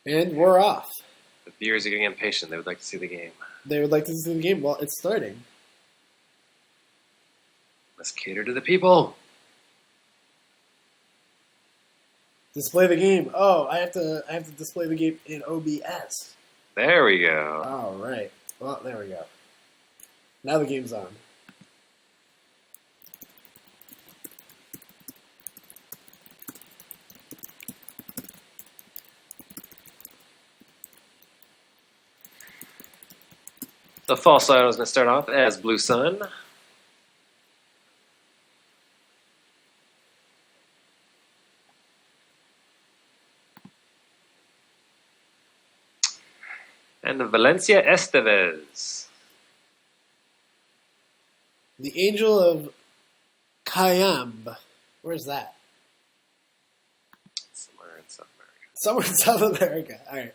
And we're off. The viewers are getting impatient. They would like to see the game. They would like to see the game. Well, it's starting. Let's cater to the people. Display the game. Oh, I have to display the game in OBS. There we go. All right. Well, there we go. Now the game's on. The false idol is going to start off as Blue Sun. And the Valencia Estevez. The Angel of Cayambe. Where's that? Somewhere in South America. Somewhere in South America. All right.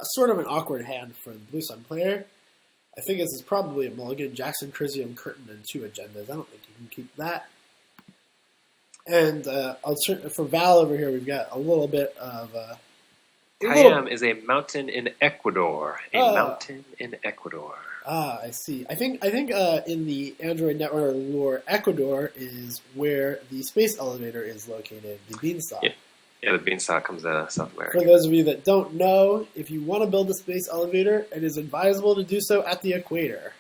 Sort of an awkward hand for the Blue Sun player. I think this is probably a mulligan. Jackson, Crisium, Curtin, and 2 agendas. I don't think you can keep that. And for Val over here, we've got a little bit of... Cayambe is a mountain in Ecuador. Mountain in Ecuador. Ah, I see. I think in the Android network lore, Ecuador is where the space elevator is located, the Beanstalk. Yeah, the Beanstalk comes out of South America. For those of you that don't know, if you want to build a space elevator, it is advisable to do so at the equator.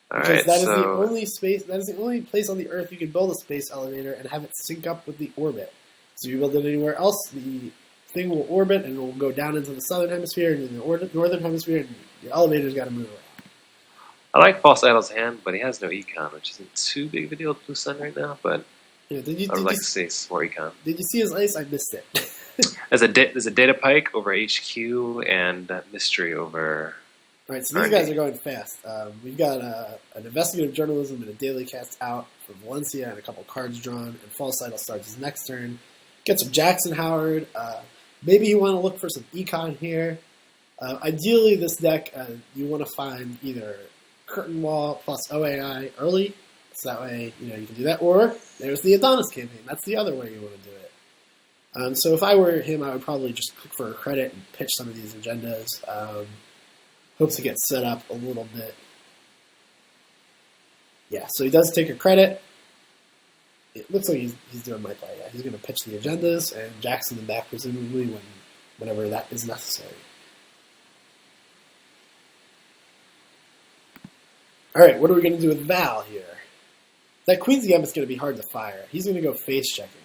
Because that is the only space, that is the only place on the Earth you can build a space elevator and have it sync up with the orbit. So if you build it anywhere else, the thing will orbit and it will go down into the southern hemisphere and in the northern hemisphere, and the elevator's got to move around. I like False Idol's hand, but he has no econ, which isn't too big of a deal with Blue Sun right now, but I would like to see some more econ. Did you see his ice? I missed it. There's a data pike over HQ and mystery over... All right, so these guys are going fast. We've got an investigative journalism and a daily cast out for Valencia and a couple cards drawn, and False Idol starts his next turn. Get some Jackson Howard. Maybe you want to look for some econ here. Ideally, this deck, you want to find either Curtain Wall plus OAI early, so that way you can do that. Or there's the Adonis campaign. That's the other way you want to do it. So if I were him, I would probably just click for a credit and pitch some of these agendas. Hope to get set up a little bit. Yeah, so he does take a credit. It looks like he's doing my play. Yeah, he's going to pitch the agendas, and Jackson in the back, presumably, whenever that is necessary. All right, what are we going to do with Val here? That Queen's Gambit's going to be hard to fire. He's going to go face checking.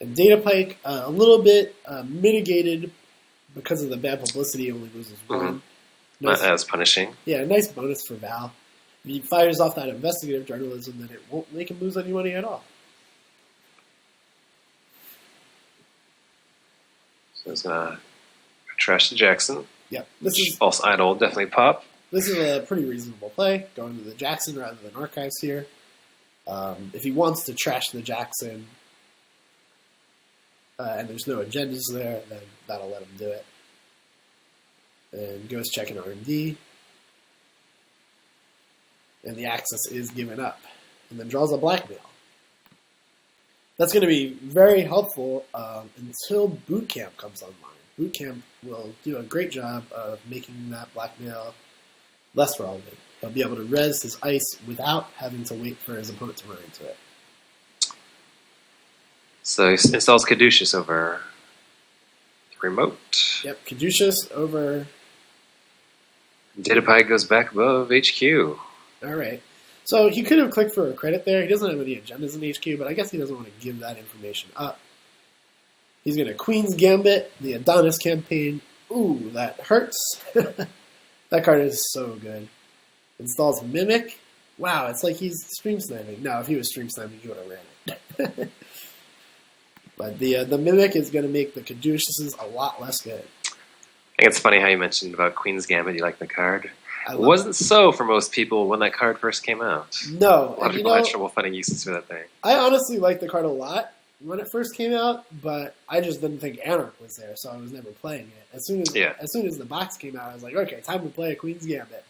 And Data Pike, a little bit mitigated because of the bad publicity, only loses 1. Mm-hmm. Nice, not as punishing. Yeah, a nice bonus for Val. If he fires off that investigative journalism, then it won't make him lose any money at all. So he's going to trash the Jackson. Yep. False Idol will definitely pop. This is a pretty reasonable play, going to the Jackson rather than Archives here. If he wants to trash the Jackson and there's no agendas there, then that'll let him do it. And goes checking R&D. And the access is given up. And then draws a blackmail. That's going to be very helpful until Boot Camp comes online. Boot Camp will do a great job of making that blackmail less relevant. He'll be able to res his ice without having to wait for his opponent to run into it. So he installs Caduceus over the remote. Yep, Caduceus over... Data Pike goes back above HQ. All right. So he could have clicked for a credit there. He doesn't have any agendas in HQ, but I guess he doesn't want to give that information up. He's going to Queen's Gambit, the Adonis campaign. Ooh, that hurts. That card is so good. Installs Mimic. Wow, it's like he's stream sniping. No, if he was stream sniping, he would have ran it. But the Mimic is going to make the Caduceuses a lot less good. I think it's funny how you mentioned about Queen's Gambit. You like the card. It wasn't so for most people when that card first came out. No. A lot of people had trouble finding uses for that thing. I honestly liked the card a lot when it first came out, but I just didn't think Anarch was there, so I was never playing it. As soon as the box came out, I was like, okay, time to play a Queen's Gambit.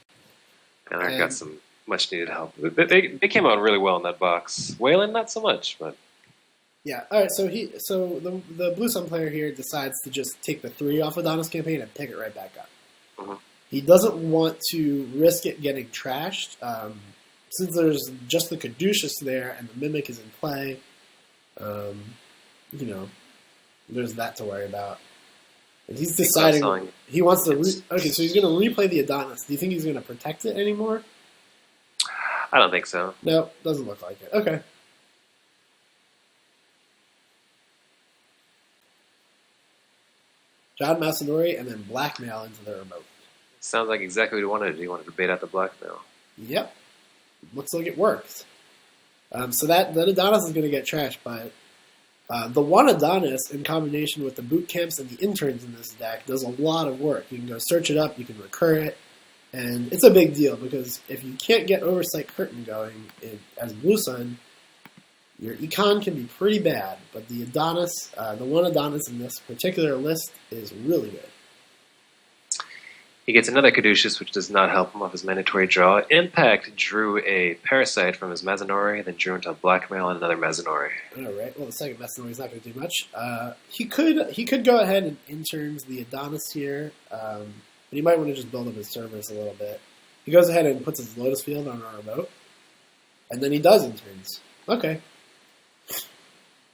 Anarch got some much needed help. They came out really well in that box. Wayland, not so much, but Yeah. All right. So the Blue Sun player here decides to just take the 3 off Adonis campaign and pick it right back up. Mm-hmm. He doesn't want to risk it getting trashed. Since there's just the Caduceus there and the Mimic is in play, there's that to worry about. And he's deciding he wants to. Okay, so he's going to replay the Adonis. Do you think he's going to protect it anymore? I don't think so. No, doesn't look like it. Okay. John Masanori and then blackmail into the remote. Sounds like exactly what he wanted to do. He wanted to bait out the blackmail. Yep. Looks like it worked. So that Adonis is going to get trashed, but the one Adonis in combination with the boot camps and the interns in this deck does a lot of work. You can go search it up, you can recur it, and it's a big deal because if you can't get Oversight Curtain going as Blue Sun, your econ can be pretty bad, but the Adonis, the one Adonis in this particular list is really good. He gets another Caduceus, which does not help him off his mandatory draw. Impact drew a Parasite from his Mazanori, then drew into a Blackmail and another Mazanori. All right. Well, the second Mazanori is not going to do much. He could go ahead and interns the Adonis here, but he might want to just build up his servers a little bit. He goes ahead and puts his Lotus Field on our remote, and then he does interns. Okay.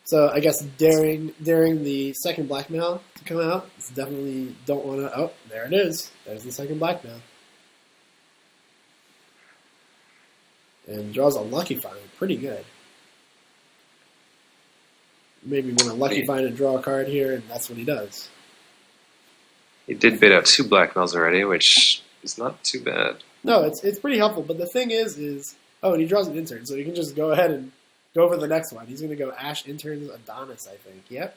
So I guess daring the second blackmail to come out. It's definitely don't want to. Oh, there it is. There's the second blackmail, and draws a Lucky Find. Pretty good. Maybe want a Lucky Find and draw a card here, and that's what he does. He did bait out 2 blackmails already, which is not too bad. No, it's pretty helpful. But the thing is and he draws an intern, so he can just go ahead and go for the next one. He's going to go Ash interns Adonis, I think. Yep.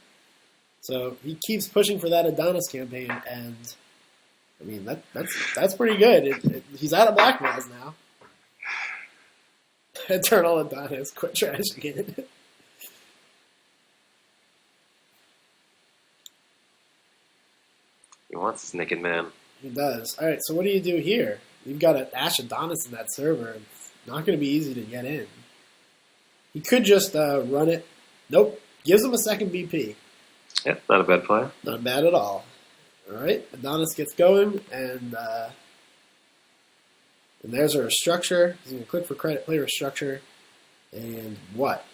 So he keeps pushing for that Adonis campaign, and I mean that's pretty good. He's out of blackmails now. Eternal Adonis, quit trashing it. He wants his naked man. He does. All right. So what do you do here? You've got an Ash Adonis in that server. It's not going to be easy to get in. He could just run it. Nope. Gives him a second BP. Yep, not a bad play. Not bad at all. All right. Adonis gets going, and there's our structure. He's going to click for credit, play Restructure, and what?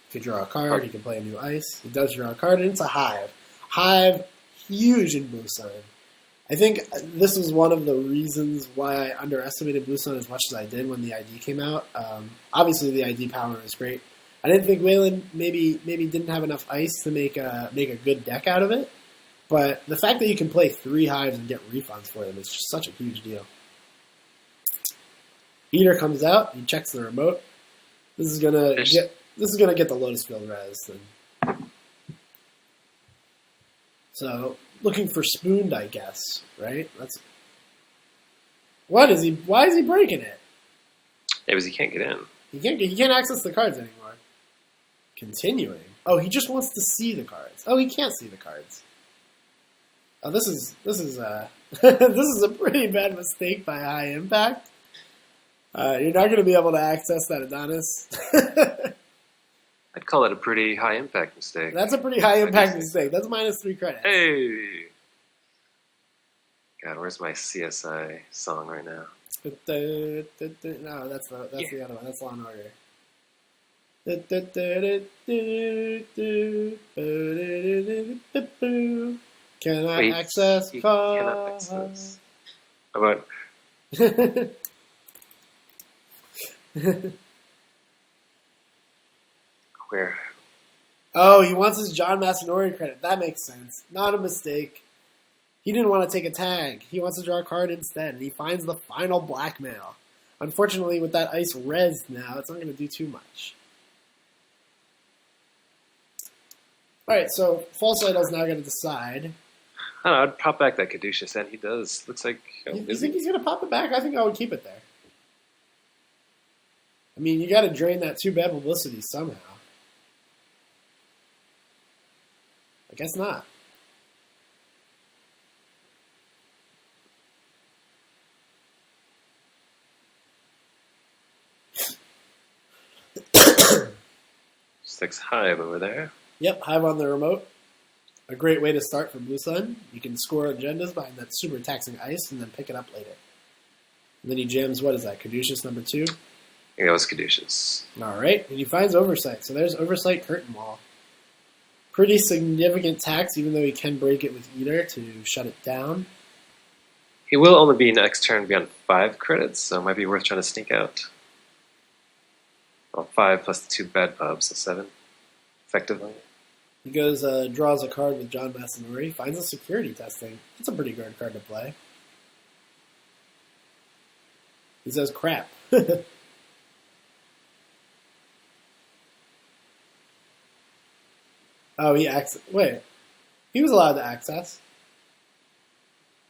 He could draw a card. He can play a new ice. He does draw a card, and it's a Hive. Hive, huge in Blue Sun. I think this was one of the reasons why I underestimated Blue Sun as much as I did when the ID came out. Obviously, the ID power is great. I didn't think Waylon maybe didn't have enough ice to make a good deck out of it. But the fact that you can play 3 Hives and get refunds for them is just such a huge deal. Eater comes out. He checks the remote. This is gonna get the Lotus Field res. So looking for Spooned, I guess. Right? Why is he breaking it? Yeah, because he can't get in. He can't access the cards anymore. Continuing. Oh, he just wants to see the cards. Oh, he can't see the cards. Oh, this is this is a pretty bad mistake by High Impact. You're not going to be able to access that Adonis. I'd call that a pretty high impact mistake. That's a pretty high impact mistake. That's -3 credits. Hey! God, where's my CSI song right now? No, that's the other one. That's Law and Order. Can I access cards? Cannot access. How about... Where? Oh, he wants his John Masanori credit. That makes sense. Not a mistake. He didn't want to take a tag. He wants to draw a card instead, and he finds the final blackmail. Unfortunately, with that ice res now, it's not going to do too much. Alright, so False Idol's now going to decide. I don't know, I'd pop back that Caduceus, and he does. Looks like... You think he's going to pop it back? I think I would keep it there. I mean, you got to drain that 2 bad publicity somehow. I guess not. Six Hive over there. Yep, Hive on the remote. A great way to start for Blue Sun. You can score agendas behind that super taxing ice and then pick it up later. And then he jams, what is that, Caduceus number 2? I think that was Caduceus. All right, and he finds Oversight. So there's Oversight Curtain Wall. Pretty significant tax, even though he can break it with Eater to shut it down. He will only be next turn beyond 5 credits, so it might be worth trying to sneak out. Well, 5 plus the 2 bad pubs, so 7, effectively. He goes, draws a card with John Masanori, finds a security testing. That's a pretty good card to play. He says, crap. Oh, wait. He was allowed to access.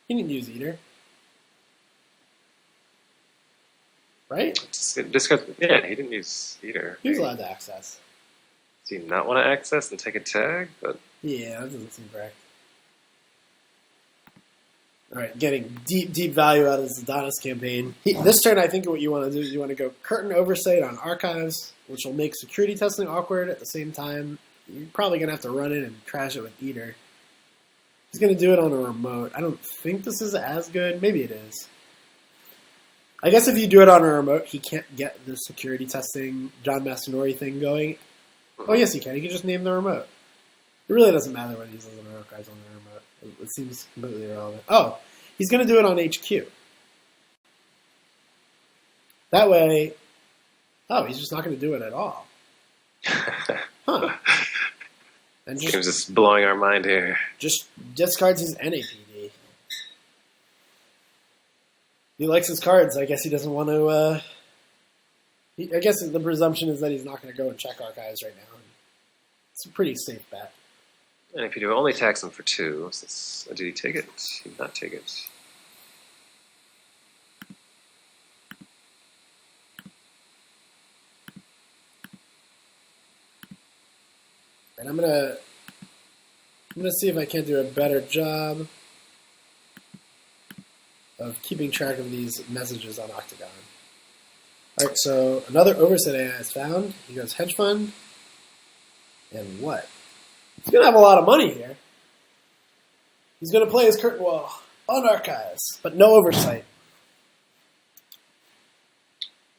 He didn't use Eater. Right? Yeah, he didn't use Eater. He was allowed to access. Do you not want to access and take a tag? But yeah, that doesn't seem correct. Alright, getting deep value out of this Adonis campaign. This turn, I think what you want to do is you want to go Curtain Oversight on Archives, which will make security testing awkward at the same time. You're probably going to have to run in and crash it with Eater. He's going to do it on a remote. I don't think this is as good. Maybe it is. I guess if you do it on a remote, he can't get the security testing John Masanori thing going. Oh, yes, he can. He can just name the remote. It really doesn't matter what he uses an Archives on the remote. It seems completely irrelevant. Oh, he's going to do it on HQ. That way... Oh, he's just not going to do it at all. Huh. And Game's just blowing our mind here. Just discards his NAPD. He likes his cards. I guess he doesn't want to... I guess the presumption is that he's not going to go and check Archives right now. It's a pretty safe bet. And if you do only tax him for 2, did he take it? He did not take it. And I'm gonna see if I can't do a better job of keeping track of these messages on Octagon. Alright, so another Oversight AI is found. He goes Hedge Fund. And what? He's going to have a lot of money here. He's going to play his Curtain Wall on Archives, but no Oversight.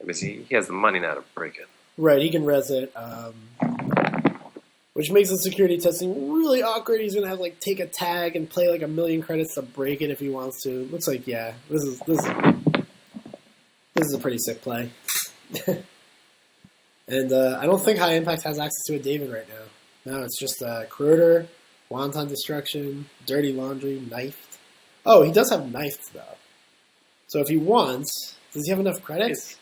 Because he has the money now to break it. Right, he can res it, which makes the security testing really awkward. He's going to have like take a tag and play like 1,000,000 credits to break it if he wants to. Looks like, yeah, this is a pretty sick play. And I don't think High Impact has access to a David right now. No, it's just Corroder, Wanton Destruction, Dirty Laundry, Knifed. Oh, he does have Knifed, though. So if he wants... Does he have enough credits?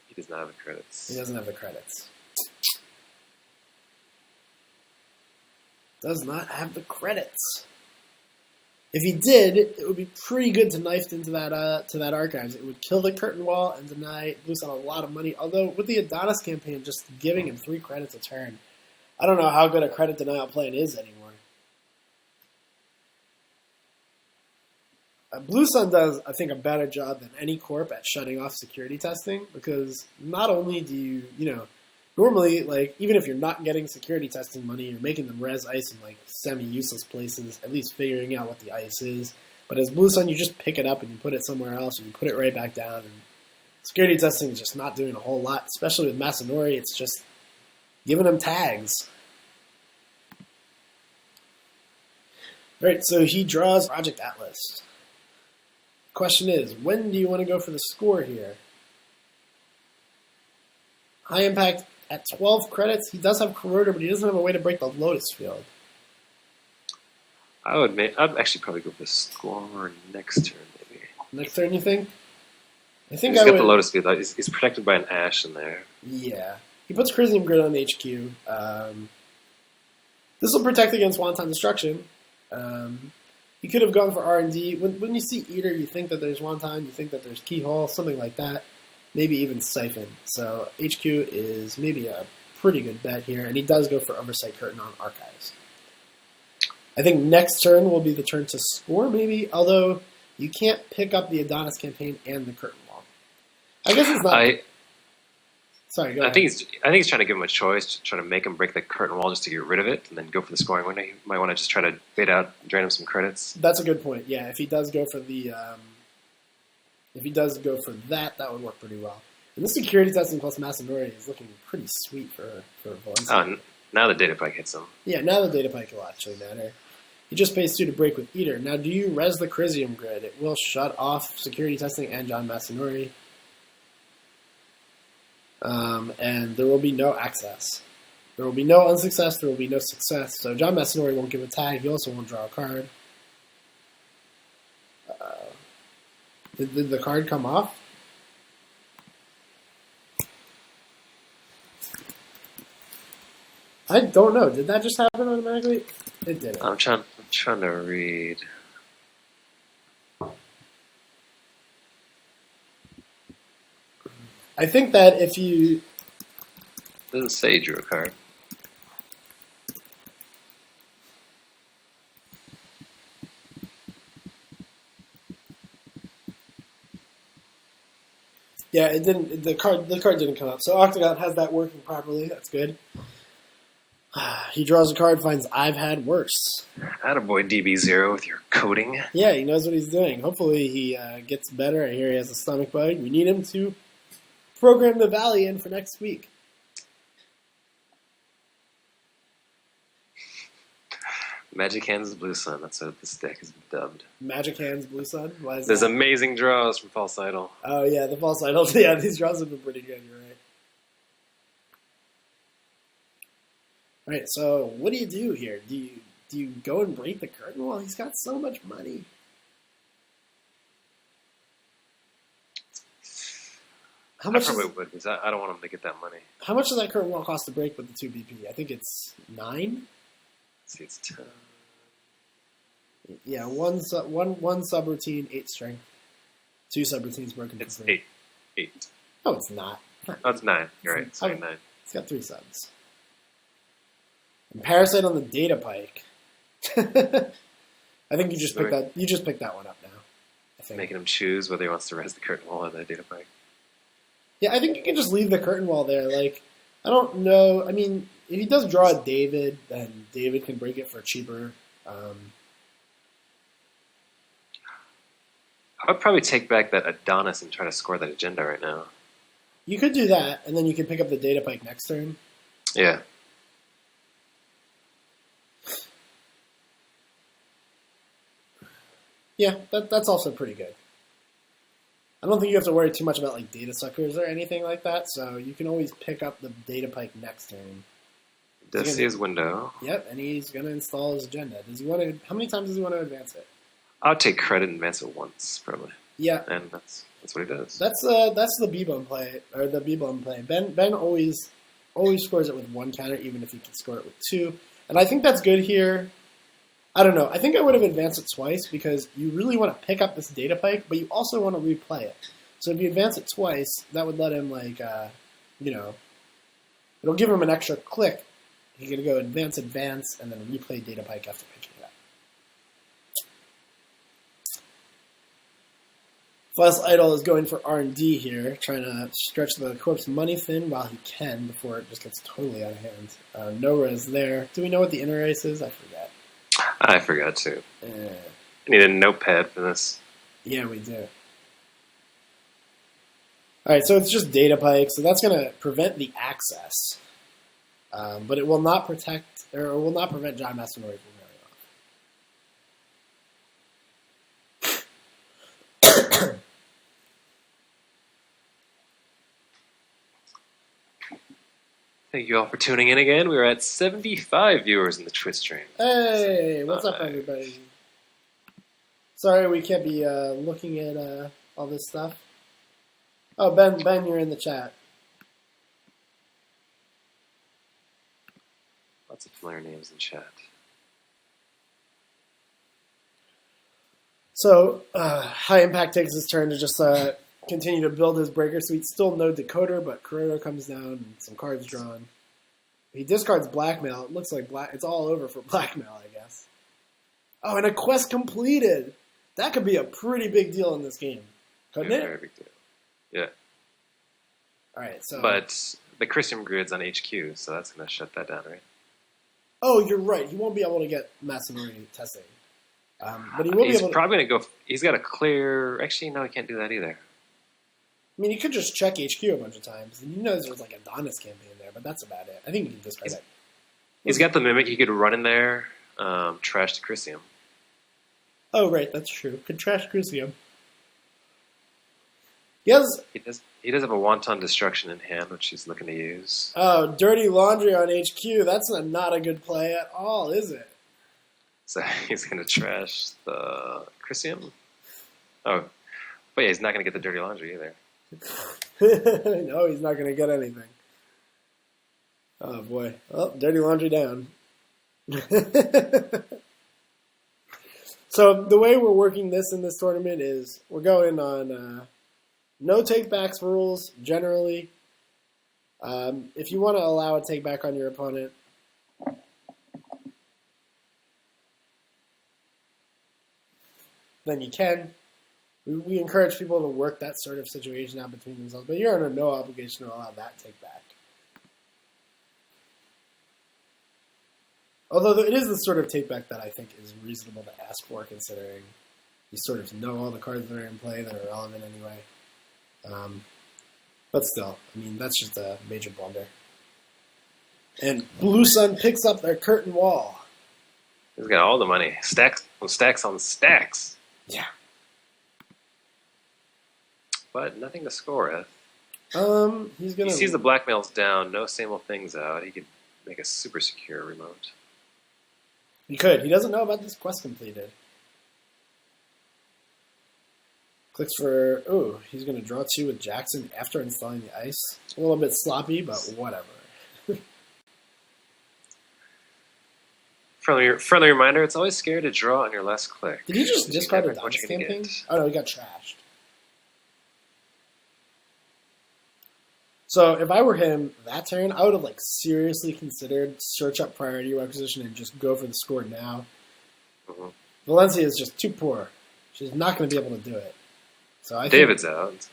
He does not have the credits. He doesn't have the credits. Does not have the credits. If he did, it would be pretty good to Knifed into that Archives. It would kill the Curtain Wall and deny Blue Sun a lot of money. Although, with the Adonis campaign, just giving him 3 credits a turn, I don't know how good a credit denial plan is anymore. Blue Sun does, I think, a better job than any corp at shutting off security testing, because not only do you, normally, like, even if you're not getting security testing money, you're making them res ice in, like, semi-useless places, at least figuring out what the ice is. But as Blue Sun, you just pick it up and you put it somewhere else, and you put it right back down, and security testing is just not doing a whole lot, especially with Masanori. It's just giving him tags. Alright, so he draws Project Atlas. Question is, when do you want to go for the score here? High Impact at 12 credits. He does have Corroder, but he doesn't have a way to break the Lotus Field. I'd actually probably go for the score next turn, maybe. Next turn, you think? I think he's I got would... the Lotus Field. He's protected by an Ash in there. Yeah. He puts Crisium Grid on HQ. This will protect against Wanton Destruction. He could have gone for R&D. When you see Eater, you think that there's Wanton, you think that there's Keyhole, something like that. Maybe even Siphon. So HQ is maybe a pretty good bet here, and he does go for Oversight Curtain on Archives. I think next turn will be the turn to score, maybe, although you can't pick up the Adonis campaign and the Curtain Wall. I guess it's not... Sorry, go I ahead. think he's trying to give him a choice, to try to make him break the curtain wall just to get rid of it, and then go for the scoring window. He might want to just try to bait out, drain him some credits. That's a good point. Yeah, if he does go for that would work pretty well. And this security testing plus Masanori is looking pretty sweet for Valencia. Oh, now the data pike hits him. Yeah, now the data pike will actually matter. He just pays 2 to break with Eater. Now, do you res the Crisium grid? It will shut off security testing and John Masanori. And there will be no access. There will be no unsuccess, there will be no success. So John Masanori won't give a tag, he also won't draw a card. Did the card come off? I don't know. Did that just happen automatically? It didn't. I'm trying to read. I think that if you... It doesn't say he drew a card. Yeah, it didn't. The card didn't come up. So Octagon has that working properly. That's good. He draws a card, finds I've had worse. Attaboy DB0 with your coding. Yeah, he knows what he's doing. Hopefully he gets better. I hear he has a stomach bug. We need him to program the Valley in for next week. Magic Hands Blue Sun. That's what this deck is dubbed. Magic Hands Blue Sun? Why is There's that? amazing draws from False Idol. Oh, yeah, the false idols. Yeah, these draws have been pretty good. You're right. All right, so what do you do here? Do you go and break the curtain wall? He's got so much money. How much I probably would, because I don't want him to get that money. How much does that curtain wall cost to break with the 2 BP? I think it's 9? Let's see, it's 10. Yeah, one subroutine, 8 strength. 2 subroutines broken. It's for 3. 8. Oh, it's not. Oh, it's 9. You're right. It's 9. It's got 3 subs. And Parasite on the Data Pike. I think you just picked that. You just picked that one up now. I think. Making him choose whether he wants to res the curtain wall or the data pike. Yeah, I think you can just leave the curtain wall there. Like, I don't know. I mean, if he does draw a David, then David can break it for cheaper. I would probably take back that Adonis and try to score that agenda right now. You could do that, and then you can pick up the Data Pike next turn. Yeah. Yeah, that's also pretty good. I don't think you have to worry too much about like data suckers or anything like that, so you can always pick up the Data Pike next turn. Does see his window. Yep, and he's going to install his agenda. Does he want to? How many times does he want to advance it? I'll take credit and advance it once, probably. Yeah, and that's what he does. That's the B-Bum play, or the B-Bum play. Ben always scores it with 1 counter, even if he can score it with 2. And I think that's good here. I don't know. I think I would have advanced it twice because you really want to pick up this Data Pike, but you also want to replay it. So if you advance it twice, that would let him, like, it'll give him an extra click. He's going to go advance, and then replay Data Pike after picking it up. False Idol is going for R&D here, trying to stretch the corpse money thin while he can before it just gets totally out of hand. Nora is there. Do we know what the inner race is? I forget. I forgot to. I need a notepad for this. Yeah, we do. Alright, so it's just Data Pike, so that's going to prevent the access. But it will not protect, or it will not prevent John Masanori from going off. Thank you all for tuning in again. We are at 75 viewers in the Twitch stream. Hey, what's up, everybody? Sorry we can't be looking at all this stuff. Oh, Ben, you're in the chat. Lots of familiar names in chat. So, High Impact takes his turn to just continue to build his Breaker Suite. Still no decoder, but Kuroto comes down and some cards drawn. He discards Blackmail. It looks like it's all over for Blackmail, I guess. Oh, and a quest completed! That could be a pretty big deal in this game, couldn't it? Very big deal. Yeah. All right, so... But the Christian grid's on HQ, so that's going to shut that down, right? Oh, you're right. He won't be able to get Masanori testing. But he will be able to... He's probably going to go... He's got to clear... Actually, no, he can't do that either. I mean, he could just check HQ a bunch of times, and there's like a Adonis campaign there, but that's about it. I think he can discard it. He's got the Mimic. He could run in there, trash the Chrysium. Oh, right, that's true. Could trash Chrysium. He does have a Wanton Destruction in hand, which he's looking to use. Oh, Dirty Laundry on HQ. That's not a good play at all, is it? So he's going to trash the Chrysium. Oh, but yeah, he's not going to get the Dirty Laundry either. No, he's not going to get anything. Oh, boy. Oh, Dirty Laundry down. So the way we're working this in this tournament is we're going on no take-backs rules, generally. If you want to allow a take-back on your opponent, then you can. We encourage people to work that sort of situation out between themselves, but you're under no obligation to allow that take-back. Although it is the sort of take-back that I think is reasonable to ask for, considering you sort of know all the cards that are in play that are relevant anyway. But still, I mean, that's just a major blunder. And Blue Sun picks up their curtain wall. He's got all the money. Stacks on stacks. Yeah. But nothing to score with. He's gonna... He sees the blackmail's down, no same old things out. He could make a super secure remote. He could. He doesn't know about this quest completed. Clicks for... Ooh, he's going to draw 2 with Jackson after installing the ice. A little bit sloppy, but whatever. Friendly reminder, it's always scary to draw on your last click. Did he just discard a Adonis campaign? Oh, no, he got trashed. So if I were him that turn, I would have seriously considered search up priority requisition and just go for the score now. Mm-hmm. Valencia is just too poor. She's not going to be able to do it. So David's out.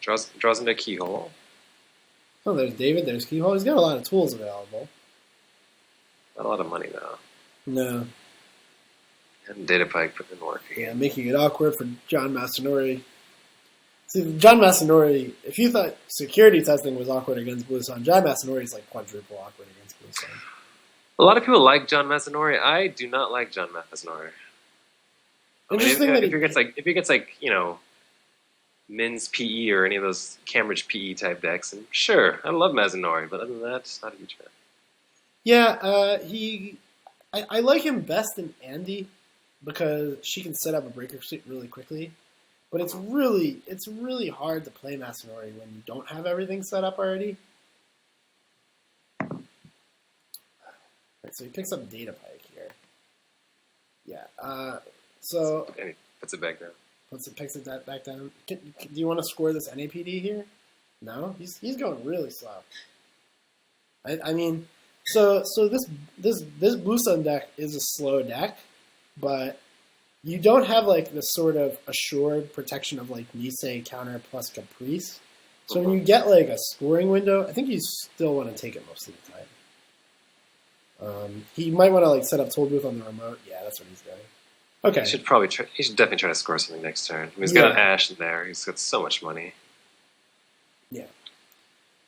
Draws into a keyhole. Oh, there's David. There's keyhole. He's got a lot of tools available. Not a lot of money though. No. And Data Pike put in work. Yeah, making it awkward for John Masanori. See, John Masanori, if you thought security testing was awkward against Blue Sun, John Masanori is quadruple awkward against Blue Sun. A lot of people like John Masanori. I do not like John Masanori. Interesting if he gets Min's PE or any of those Cambridge PE type decks, and sure, I love Masanori, but other than that, not a huge fan. Yeah, I like him best in Andy because she can set up a breaker suit really quickly. But it's really hard to play Masanori when you don't have everything set up already. Right, so he picks up Data Pike here. Yeah. So and he puts it back down. Picks it back down. Do you want to score this NAPD here? No, he's going really slow. I mean, so this Blue Sun deck is a slow deck, but you don't have this sort of assured protection of Nisei counter plus Caprice. So when you get a scoring window, I think you still want to take it most of the time. He might want to set up Toll Booth on the remote. Yeah, that's what he's doing. Okay. He should definitely try to score something next turn. He's got an Ash in there. He's got so much money. Yeah.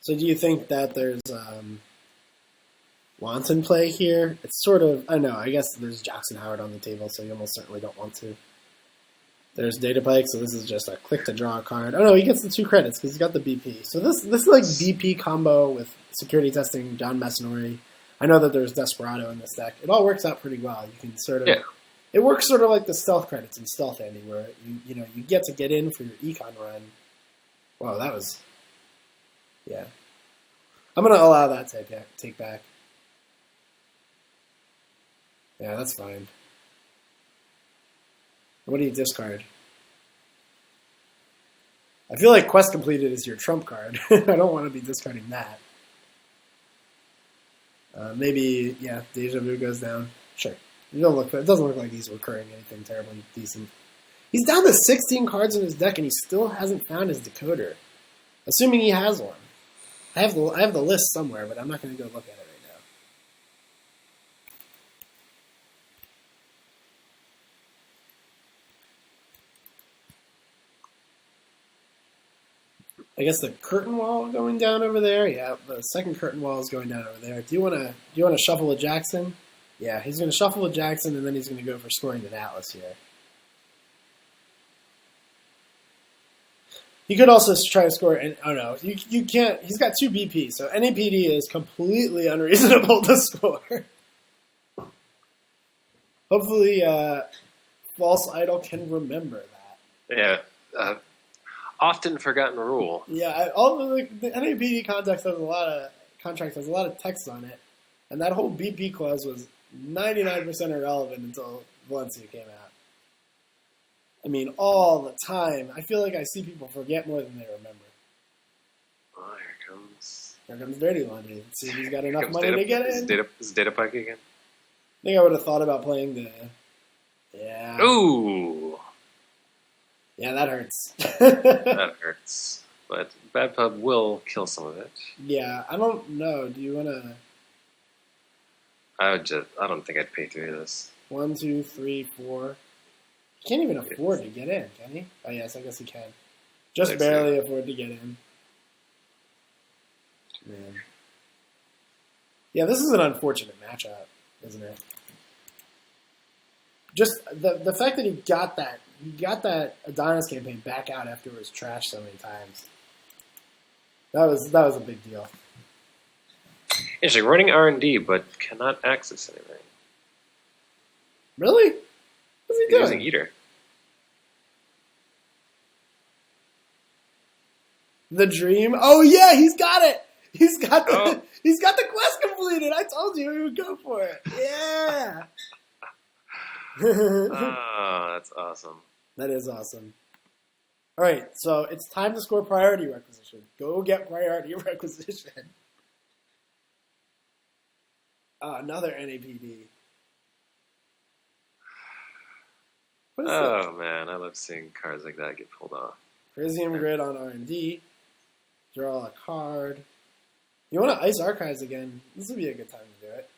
So do you think that there's wanton play here? It's sort of, I don't know, I guess there's Jackson Howard on the table, so you almost certainly don't want to. There's Data Pike, so this is just a click to draw a card. Oh no, he gets the 2 credits because he's got the BP. So this is BP combo with security testing, John Masanori. I know that there's Desperado in this deck. It all works out pretty well. You can sort of... Yeah. It works sort of like the stealth credits in Stealth Andy, where you get to get in for your econ run. Wow, that was... Yeah. I'm going to allow that take back. Yeah, that's fine. What do you discard? I feel like Quest Completed is your trump card. I don't want to be discarding that. Maybe, yeah, Deja Vu goes down. Sure. It doesn't look like he's recurring anything terribly decent. He's down to 16 cards in his deck, and he still hasn't found his decoder. Assuming he has one. I have the list somewhere, but I'm not going to go look at it right now. I guess the curtain wall going down over there. Yeah, the second curtain wall is going down over there. Do you want to shuffle with Jackson? Yeah, he's going to shuffle with Jackson, and then he's going to go for scoring an Atlas here. He could also try to score, and oh no, you can't. He's got 2 BP, so any PD is completely unreasonable to score. Hopefully, False Idol can remember that. Yeah, often forgotten rule. Yeah, all the NAPD contract has a lot of text on it, and that whole BP clause was 99% irrelevant until Valencia came out. I mean, all the time. I feel like I see people forget more than they remember. Oh, here comes Dirty Laundry. Let's see if he's got enough money to get in. Is Data Pike again? I think I would have thought about playing the... Yeah. Ooh! Yeah, that hurts. That hurts. But Bad Pub will kill some of it. Yeah, I don't know. Do you want to... I don't think I'd pay through this. 1, 2, 3, 4... He can't even afford to get in, can he? Oh, yes, I guess he can. Just barely afford to get in. Man. Yeah, this is an unfortunate matchup, isn't it? Just the fact that he got that Adonis campaign back out after it was trashed so many times. That was a big deal. Interesting. Running R&D, but cannot access anything. Really? What's he doing? Using Eater. The Dream. Oh yeah, he's got it. He's got the quest completed. I told you he would go for it. Yeah. Oh, that's awesome. That is awesome. All right, so it's time to score priority requisition. Go get priority requisition. Another NAPD. Oh man, I love seeing cards like that get pulled off. Crisium Grid on R&D. Draw a card. You want to Ice Archives again? This would be a good time to do it.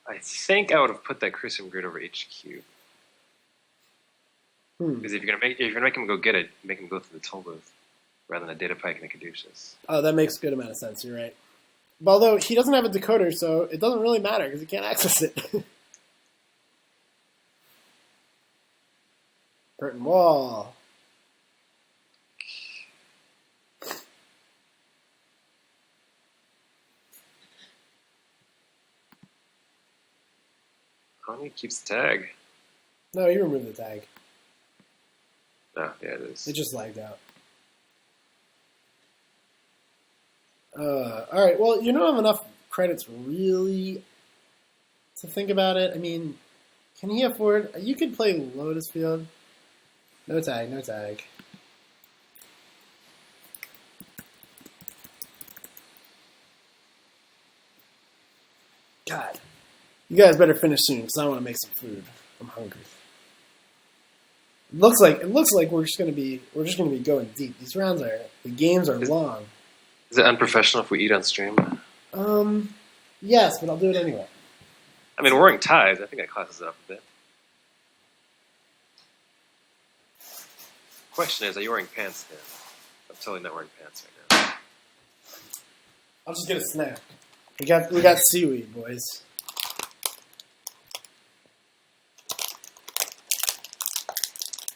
I think I would have put that Crisium Grid over HQ. Because if you're gonna make him go get it, make him go through the toll booth rather than a Data Pike and a Caduceus. Oh, that makes a good amount of sense. You're right. Although he doesn't have a decoder, so it doesn't really matter because he can't access it. Curtain wall. Oh, he keeps the tag. No, he removed the tag. Oh, yeah, it is. It just lagged out. Alright, well, you don't have enough credits really to think about it. I mean, can he afford... You could play Lotus Field. No tag, no tag. God. You guys better finish soon, because I want to make some food. I'm hungry. It looks like we're just gonna be going deep. These rounds the games are long. Is it unprofessional if we eat on stream? Yes, but I'll do it anyway. I mean, we're wearing ties. I think that classes it up a bit. Question is, are you wearing pants then? I'm totally not wearing pants right now. I'll just get a snack. We got seaweed, boys.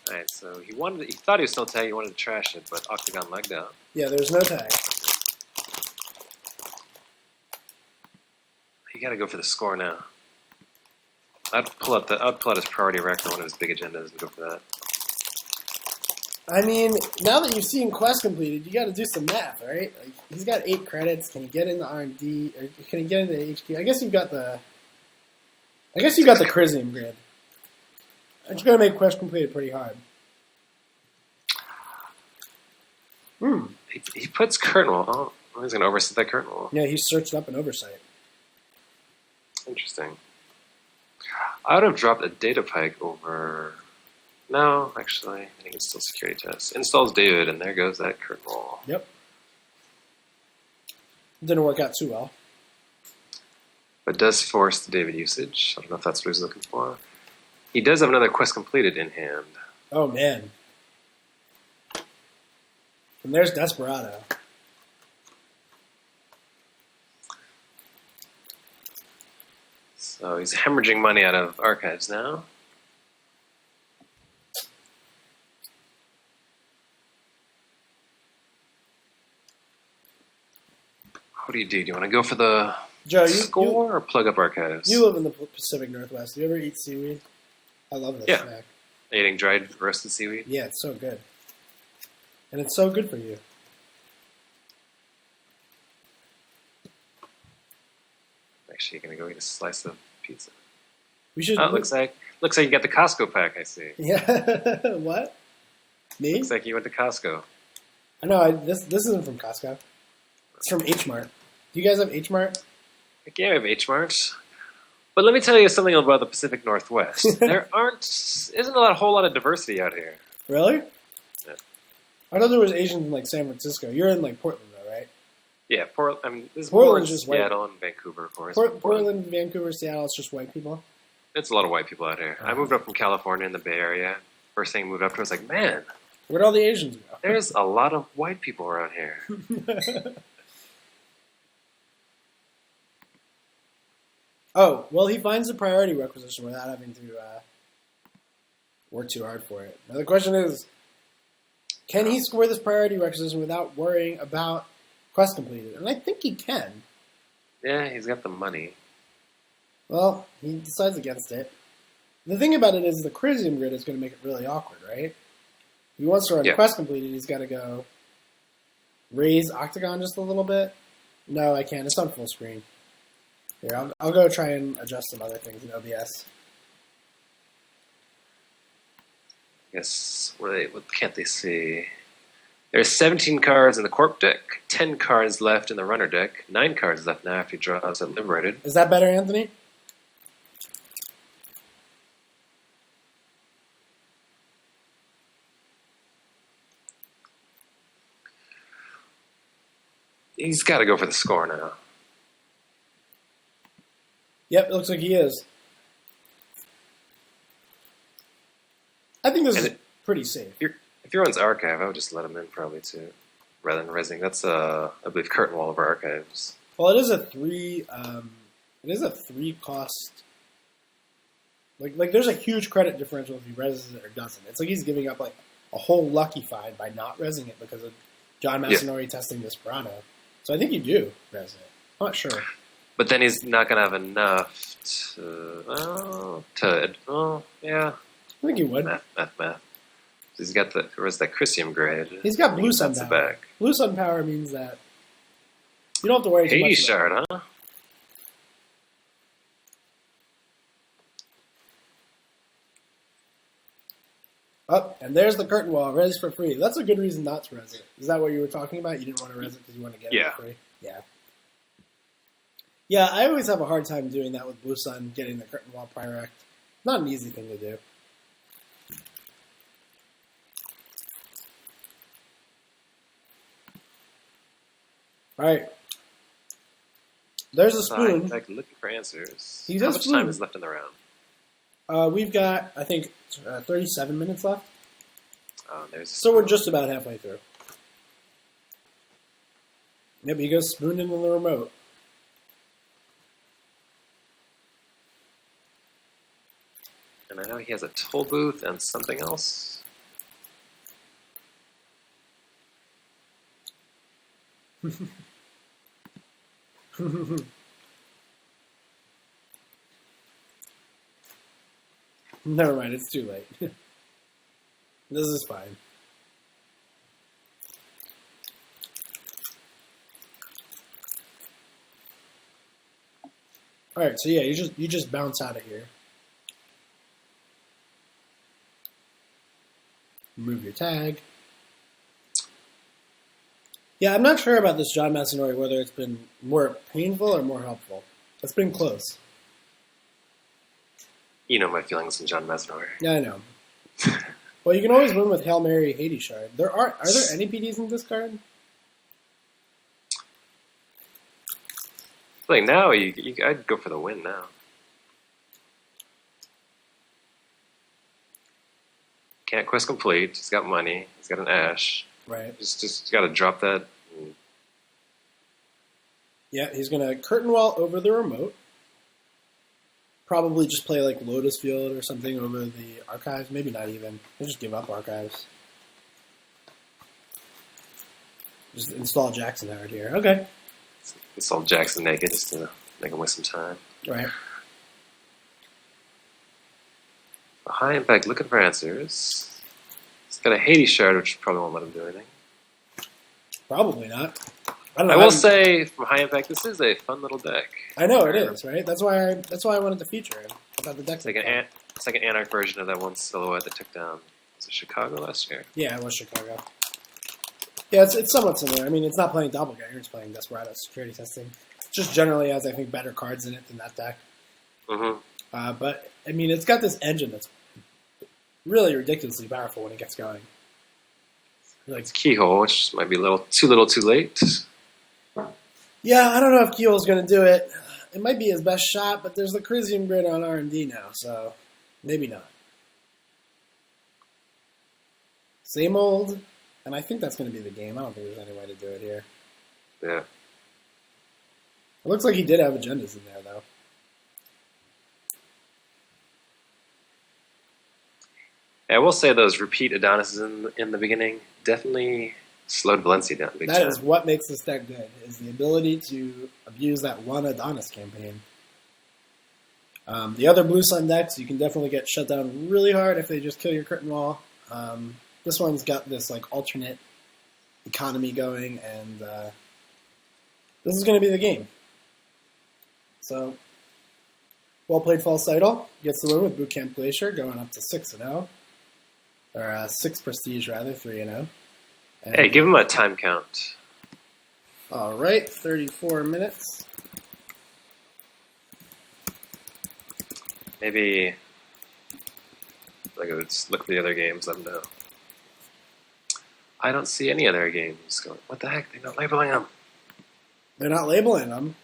Alright, so he thought he was still tag, he wanted to trash it, but Octagon legged out. Yeah, there's no tag. You gotta go for the score now. I'd pull out his priority rec for one of his big agendas and go for that. I mean, now that you've seen quest completed, you got to do some math, right? Like, he's got 8 credits. Can he get into R&D? Or can he get into HQ? I guess you got the Crisium Grid. It's going to make quest completed pretty hard. He puts curtain wall. Oh, he's going to overset that curtain wall. Yeah, he searched up an oversight. Interesting. I would have dropped a Data Pike over No, actually, I think it's still security test. Installs David, and there goes that curtain wall. Yep. Didn't work out too well. But does force the David usage. I don't know if that's what he's looking for. He does have another quest completed in hand. Oh, man. And there's Desperado. So he's hemorrhaging money out of archives now. What do you do? Do you want to go for the Joe, score or plug up archives? You live in the Pacific Northwest. Do you ever eat seaweed? I love this snack. Eating dried roasted seaweed? Yeah, it's so good. And it's so good for you. Actually, you're going to go eat a slice of pizza. We should. Oh, it looks like you got the Costco pack, I see. Yeah. What? Me? Looks like you went to Costco. I know. This isn't from Costco. It's from H Mart. Do you guys have H Mart? Yeah, we have H Mart. But let me tell you something about the Pacific Northwest. There isn't a whole lot of diversity out here. Really? Yeah. I thought there was Asians in like San Francisco. You're in like Portland, though, right? Yeah, there's Portland's more just white. Seattle and Vancouver, of course. Portland, Vancouver, Seattle. It's just white people. It's a lot of white people out here. I moved up from California in the Bay Area. First thing I moved up to, I was like, man, where'd all the Asians go? There's a lot of white people around here. Oh, well, he finds the priority requisition without having to work too hard for it. Now the question is, can he score this priority requisition without worrying about quest completed? And I think he can. Yeah, he's got the money. Well, he decides against it. The thing about it is the Crisium grid is going to make it really awkward, right? If he wants to run quest completed, he's got to go raise Octagon just a little bit. No, I can't. It's on full screen. Here, I'll go try and adjust some other things in OBS. I guess, what can't they see? There's 17 cards in the Corp deck, 10 cards left in the Runner deck, 9 cards left now after he draws it Liberated. Is that better, Anthony? He's got to go for the score now. Yep, it looks like he is. I think this is pretty safe. If he runs Archive, I would just let him in probably too, rather than Resing. That's I believe curtain wall of Archives. Well, it is a 3 cost. Like there's a huge credit differential if he reses it or doesn't. It's like he's giving up like a whole lucky find by not resing it because of John Massanori testing Desperado. So I think you do res it. I'm not sure. But then he's not going to have enough yeah. I think he would. Math. He's got that Crisium grade. He's got Blue Sun Power. Back. Blue Sun Power means that you don't have to worry too much. Hades Shard, huh? Oh, and there's the curtain wall. Res for free. That's a good reason not to res it. Is that what you were talking about? You didn't want to res it because you want to get it for free? Yeah. Yeah, I always have a hard time doing that with Blue Sun, getting the curtain wall Pyrect. Not an easy thing to do. Alright. There's a spoon. Like looking for answers. How much time is left in the round? We've got, I think, 37 minutes left. Oh, there's so we're just about halfway through. Yep, he goes spoon into the remote. And I know he has a toll booth and something else. Never mind, it's too late. This is fine. Alright, so yeah, you just bounce out of here. Remove your tag. Yeah, I'm not sure about this John Massanori, whether it's been more painful or more helpful. It's been close. You know my feelings on John Massanori. Yeah, I know. Well, you can always win with Hail Mary Hades Shard. Are there any PDs in this card? Like now, I'd go for the win now. Can't quest complete. He's got money. He's got an Ash. Right. Just got to drop that. Yeah, he's going to curtain wall over the remote. Probably just play like Lotus Field or something over the archives. Maybe not even. He'll just give up archives. Just install Jackson Howard here. Okay. Install Jackson naked just to make him waste some time. Right. High impact, looking for answers. He's got a Hades Shard, which probably won't let him do anything. Probably not. I don't know. I will say, from high impact, this is a fun little deck. I know it is, right? That's why I wanted to feature him. I thought the deck's it's like an Anarch version of that one silhouette that took down. Was it Chicago last year? Yeah, it was Chicago. Yeah, it's somewhat similar. I mean, it's not playing Doppelganger, it's playing Desperado Security Testing. Just generally has, I think, better cards in it than that deck. Mm-hmm. But, I mean, it's got this engine that's really ridiculously powerful when it gets going. Like, it's Keyhole, which might be a little too late. Yeah, I don't know if Keel's going to do it. It might be his best shot, but there's the Crisium Grid on R&D now, so maybe not. Same old, and I think that's going to be the game. I don't think there's any way to do it here. Yeah. It looks like he did have agendas in there, though. I will say those repeat Adonises in the beginning definitely slowed Valencia down big time. That is what makes this deck good, is the ability to abuse that one Adonis campaign. The other Blue Sun decks, you can definitely get shut down really hard if they just kill your curtain wall. This one's got this like alternate economy going, and this is going to be the game. So, well played, False Idol. Gets the win with Bootcamp Glacier, going up to 6-0. Or 6 Prestige, rather, 3-0. Hey, give him a time count. All right, 34 minutes. Maybe let's look at the other games, let him know. I don't see any other games going. What the heck? They're not labeling them. They're not labeling them.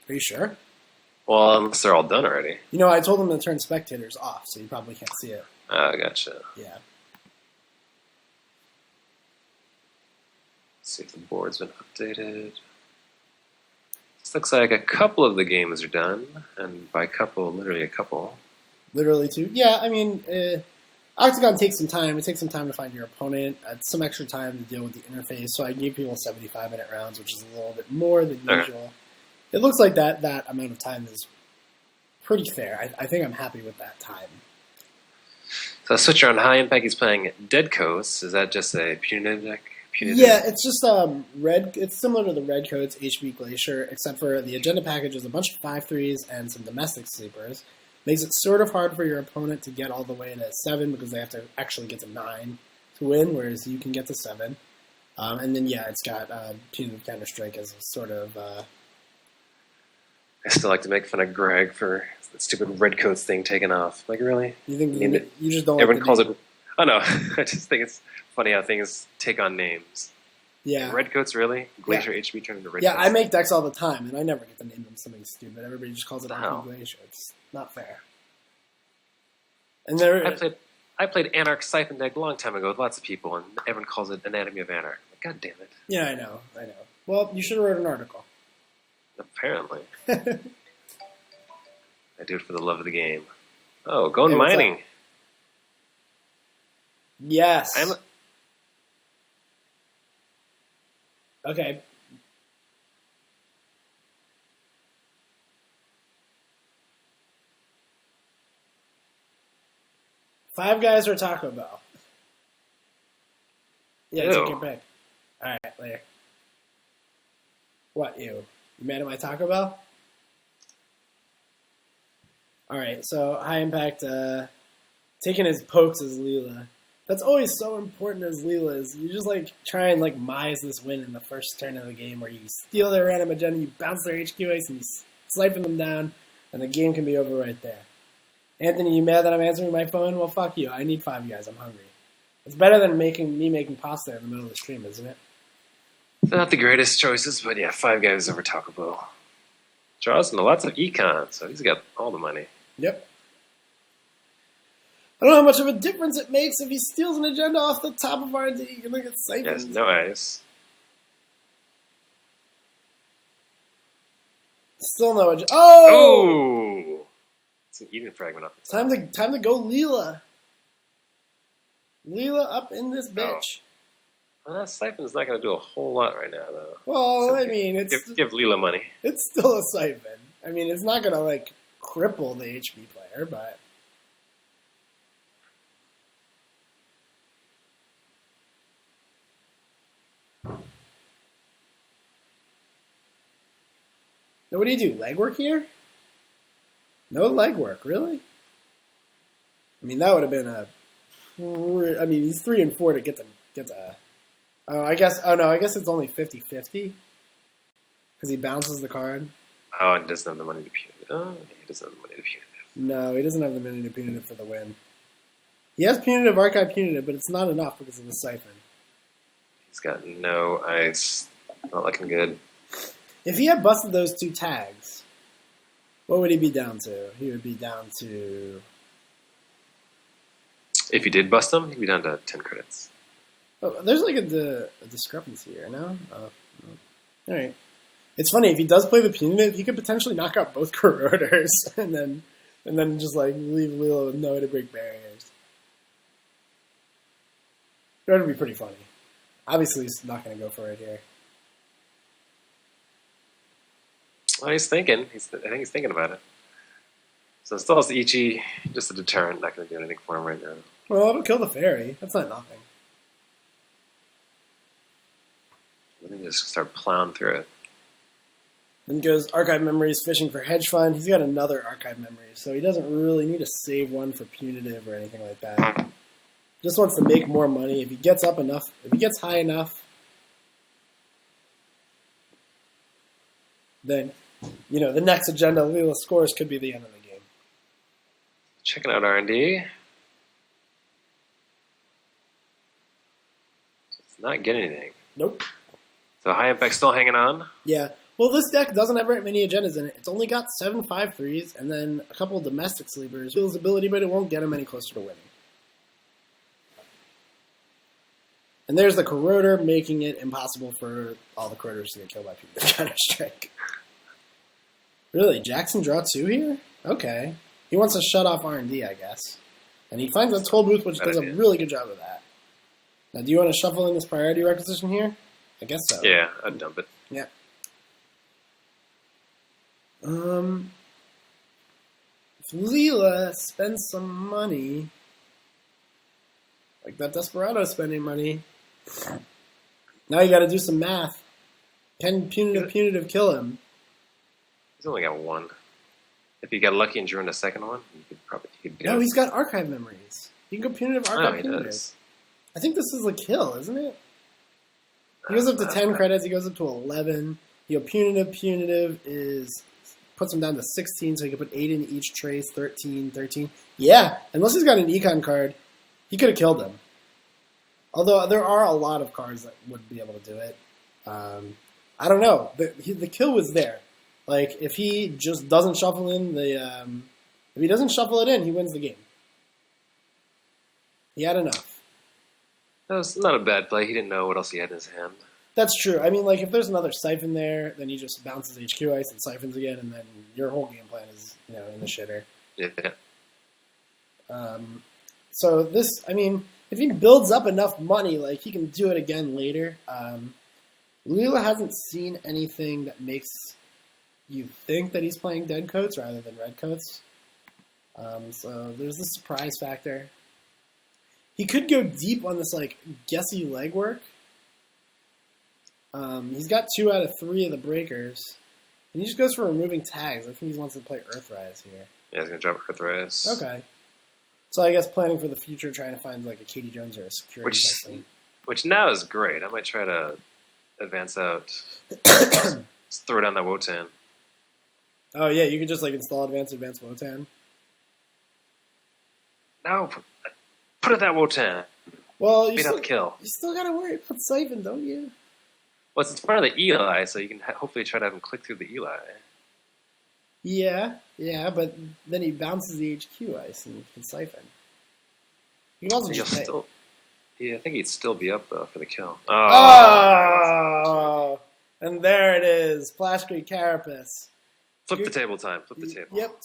Are you sure? Well, unless they're all done already. You know, I told them to turn spectators off, so you probably can't see it. Gotcha. Yeah. Let's see if the board's been updated. This looks like a couple of the games are done, and by couple, literally a couple. Literally 2. Yeah, I mean, Octagon takes some time. It takes some time to find your opponent. Some extra time to deal with the interface. So I gave people 75-minute rounds, which is a little bit more than usual. It looks like that amount of time is pretty fair. I think I'm happy with that time. So switcher on high impact, he's playing Dead Coast. Is that just a punitive deck? Yeah, it's just red. It's similar to the Red Coats HB Glacier, except for the agenda package is a bunch of 5/3s and some domestic sleepers. Makes it sort of hard for your opponent to get all the way to 7 because they have to actually get to 9 to win, whereas you can get to 7. And then, yeah, it's got Punitive Counter-Strike as a sort of... I still like to make fun of Greg for that stupid Red Coats thing taking off. Like, really? You think you just don't... Everyone calls it... Oh, no. I just think it's funny how things take on names. Yeah. Red Coats, really? Glacier HB turned into Red Coats. Yeah, I make decks all the time, and I never get to name them something stupid. Everybody just calls it HB Glacier. It's not fair. And I played Anarch Siphon deck a long time ago with lots of people, and everyone calls it Anatomy of Anarch. God damn it. Yeah, I know. Well, you should have wrote an article. Apparently. I do it for the love of the game. Oh, going mining. Yes. Okay. Five Guys or Taco Bell? Yeah, take your pick. Alright, later. What, you? You mad at my Taco Bell? Alright, so high impact, taking his pokes as Leela. That's always so important as Leela is. You just try and mise this win in the first turn of the game where you steal their random agenda, you bounce their HQ ace, and you siphon them down, and the game can be over right there. Anthony, you mad that I'm answering my phone? Well, fuck you. I need 5 Guys. I'm hungry. It's better than me making pasta in the middle of the stream, isn't it? Not the greatest choices, but yeah, 5 guys over Taco Bell. Charles and lots of econ, so he's got all the money. Yep. I don't know how much of a difference it makes if he steals an agenda off the top of R&D. You can look at siphons. Yes, no ice. Still no agenda. Oh! Oh! It's an Eden fragment off the top. Time to go Leela. Leela up in this bitch. Well, that siphon's not going to do a whole lot right now, though. Well, So I mean, give Leela money. it's still a siphon. I mean, it's not going to, like, cripple the HP player, but... Now, what do you do? Legwork here? No legwork, really? I mean, that would have been a... I mean, he's 3 and 4 to get the... I guess it's only 50-50. Because he bounces the card. Oh, and doesn't have the money to punitive. Oh, he doesn't have the money to punitive. No, he doesn't have the money to punitive for the win. He has punitive, archive punitive, but it's not enough because of the siphon. He's got no ice. Not looking good. If he had busted those 2 tags, what would he be down to? He would be down to... If he did bust him, he'd be down to 10 credits. Oh, there's like a discrepancy here, no? Oh, no. Alright. It's funny, if he does play the punitive, he could potentially knock out both corroders and then just like leave Lilo with no way to break barriers. That would be pretty funny. Obviously, he's not going to go for it here. Well, he's thinking. I think he's thinking about it. So still has the Ichi, just a deterrent. Not going to do anything for him right now. Well, it'll kill the fairy. That's not nothing. Let me just start plowing through it. Then goes Archive Memories, fishing for Hedge Fund. He's got another Archive Memory, so he doesn't really need to save one for punitive or anything like that. Just wants to make more money. If he gets up enough, if he gets high enough, then, you know, the next agenda, Leela scores, could be the end of the game. Checking out R&D. It's not getting anything. Nope. So High Impact still hanging on. Yeah. Well, this deck doesn't have very many agendas in it. It's only got 7 5/3s and then a couple of domestic sleepers. Feels ability, but it won't get him any closer to winning. And there's the Corroder, making it impossible for all the Corroders to get killed by people with Counter-Strike. Really? Jackson draw 2 here? Okay. He wants to shut off R&D, I guess. And he finds a toll booth, which does a really good job of that. Now, do you want to shuffle in this priority requisition here? I guess so. Yeah, I'd dump it. Yeah. If Leela spends some money, like that Desperado spending money, now you got to do some math. Can punitive kill him? He's only got 1. If he got lucky and drew in a second one, he could No, he's got Archive Memories. He can go punitive, archive, he punitive. does. I think this is a kill, isn't it? He goes up to 10 credits. He goes up to 11. You know, punitive is puts him down to 16, so he can put 8 in each trace. 13. Yeah, unless he's got an econ card, he could have killed him. Although there are a lot of cards that would be able to do it. I don't know. The kill was there. Like, if he just doesn't shuffle in if he doesn't shuffle it in, he wins the game. He had enough. That was not a bad play. He didn't know what else he had in his hand. That's true. I mean, like, if there's another siphon there, then he just bounces HQ ice and siphons again, and then your whole game plan is, you know, in the shitter. Yeah. So this, I mean, if he builds up enough money, like, he can do it again later. Leela hasn't seen anything that makes you think that he's playing dead coats rather than red coats. So there's the surprise factor. He could go deep on this, like, guessy legwork. He's got 2 out of 3 of the breakers. And he just goes for removing tags. I think he wants to play Earthrise here. Yeah, he's going to drop Earthrise. Okay. So I guess planning for the future, trying to find, like, a Katie Jones or a security thing. Which now is great. I might try to advance out. Just throw down that Wotan. Oh, yeah, you could just, like, install advance Wotan. No, put it that Wotan. Well, Maybe not the kill. you still gotta worry about Siphon, don't you? Well, it's in front of the Eli, so you can hopefully try to have him click through the Eli. Yeah, but then he bounces the HQ ice and can Siphon. You can also just pay. I think he'd still be up, though, for the kill. Oh! And there it is. Plastic Carapace. Flip the table time. Flip the table. Yep,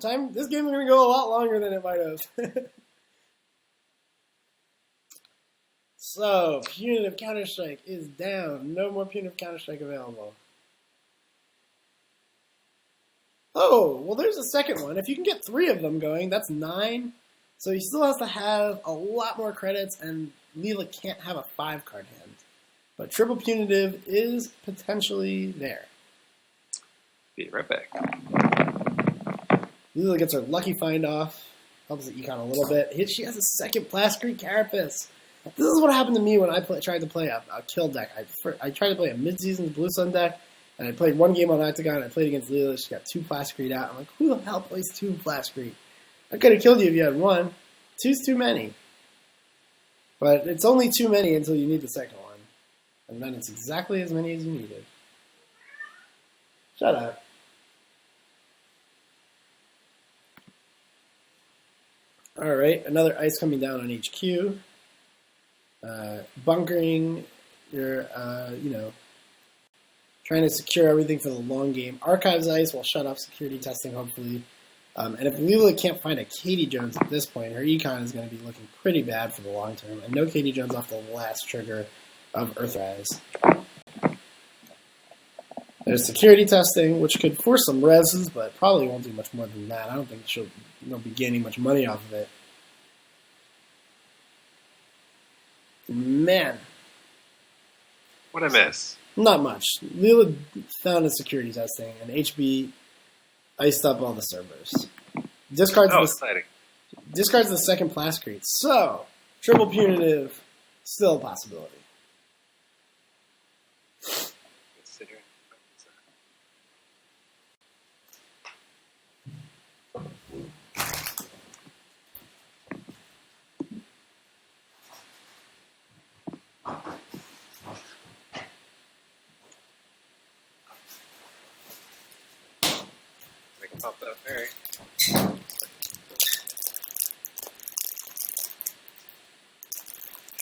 time. This game is going to go a lot longer than it might have. So, Punitive Counter-Strike is down. No more Punitive Counter-Strike available. Oh, well, there's a second one. If you can get 3 of them going, that's 9. So he still has to have a lot more credits, and Leela can't have a 5-card hand. But Triple Punitive is potentially there. Be right back. Leela gets her lucky find off. Helps the econ a little bit. She has a second Plastic Carapace. This is what happened to me when I tried to play a kill deck. I tried to play a mid-season Blue Sun deck, and I played one game on Octagon. I played against Leela. She got 2 Plascrete out. I'm like, who the hell plays 2 Plascrete? I could have killed you if you had 1. 2's too many. But it's only too many until you need the second one. And then it's exactly as many as you needed. Shut up. Alright, another ice coming down on HQ. Bunkering, you're, trying to secure everything for the long game. Archives ice will shut off security testing, hopefully. And if Leela can't find a Katie Jones at this point, her econ is going to be looking pretty bad for the long term. And no Katie Jones off the last trigger of Earthrise. There's security testing, which could force some reses, but probably won't do much more than that. I don't think she'll be gaining much money off of it. Man. What'd I miss? Not much. Leela found a security testing, and HB iced up all the servers. Discards the second Plascrete. So, Triple Punitive, still a possibility. Pop that fairy.